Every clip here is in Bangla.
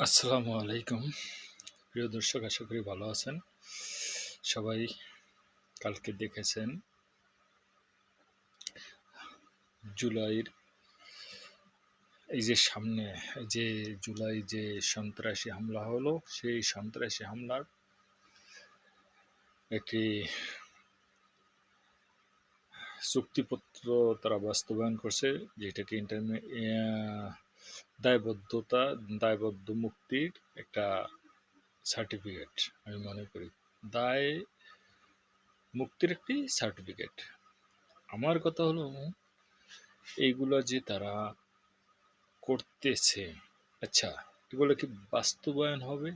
আসসালামু আলাইকুম। প্রিয় দর্শক, আশা করি ভালো আছেন সবাই। কালকে দেখেছেন জুলাইয়ের এই যে সামনে যে জুলাই যে সন্ত্রাসী হামলা হলো, সেই সন্ত্রাসী হামলার একটি চুক্তিপত্র তারা বাস্তবায়ন করছে, যেটাকে দায়বদ্ধ মুক্তির একটা সার্টিফিকেট আমি মনে করি। দায় মুক্তির একটি সার্টিফিকেট। আমার কথা হলো, এইগুলো যে তারা করতেছে, আচ্ছা, এগুলো কি বাস্তবায়ন হবে?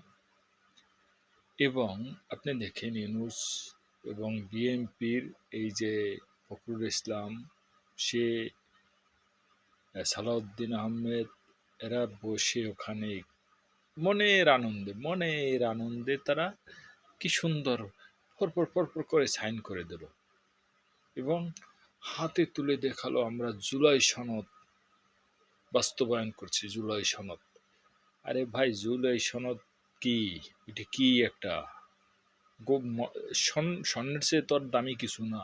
এবং আপনি দেখেন ইউনূস এবং বিএনপির এই যে ফখরুল ইসলাম, সে সালাউদ্দিন আহমেদ, এরা বসে ওখানে মনের আনন্দে তারা কি সুন্দর ফরফর ফরফর করে সাইন করে দিল এবং হাতে তুলে দেখালো, আমরা জুলাই সনদ বাস্তবায়ন করছি। জুলাই সনদ, আরে ভাই, জুলাই সনদ কি? এটা কি একটা স্বর্ণের চেয়ে তোর দামি কিছু না।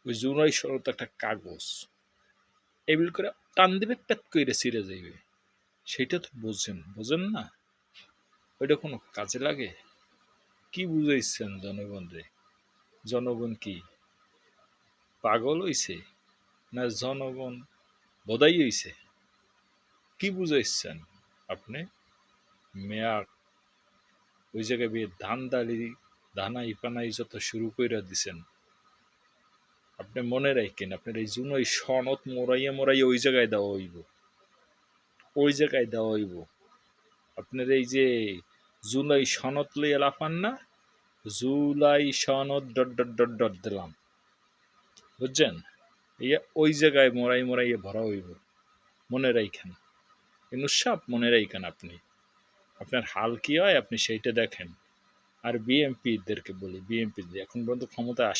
ওই জুলাই সনদ একটা কাগজ, এবিল করে টান দিবে, পেট করে ছিঁড়ে যাইবে। সেটা তো বোঝেন না? ওইটা কোনো কাজে লাগে? কি বুঝাইছেন জনগণ রে? জনগণ কি পাগল হইছে, না জনগণ বোধাই হইছে? কি বুঝাইছেন আপনি? মেয়া ওই জায়গায় বিয়ে ধানাই পানাই যত শুরু করে দিছেন, আপনি মনে রাখেন, আপনার এই জুনই সনদ মোরাইয়া ওই জায়গায় দেওয়া হইব। আপনার এই যে জুলাই সনদ লইয়া লাফান না, জুলাই সনদ ডট দিলাম, বুঝছেন? ওই জায়গায় মোরাইয়া ভরা হইব। মনে রাখেন, ইনুসাপ মনে রাখেন। আপনার হাল কি হয় আপনি সেইটা দেখেন। আর বিএমপিদেরকে বলি, বিএমপি এখন পর্যন্ত ক্ষমতায়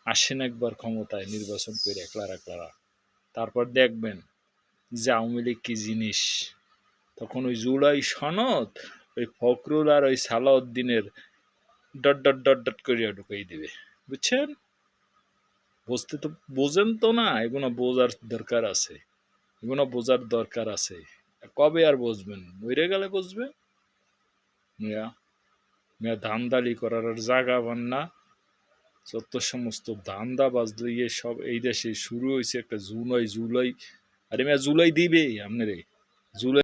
আসেন একবার ক্ষমতায় নির্বাচন করে একলারা, তারপর দেখবেন যে আওয়ামী লীগ কি জিনিস। তখন ওই জুলাই সনদ ওই ফখরুল আর ওই সালাউদ্দিনের ডট করিয়া ঢুকাই দিবে, বুঝছেন? বোঝেন তো না? এগুলো বোঝার দরকার আছে। কবে আর বুঝবেন? মরে গেলে বুঝবেন। মিয়া ধান্দালি করার আর জায়গা পান না। যত সমস্ত ধান্দা বাজলে সব এই দেশে শুরু হয়েছে একটা জুলাই। আরে মিয়া, জুলাই দিবে আপনারে, জুলাই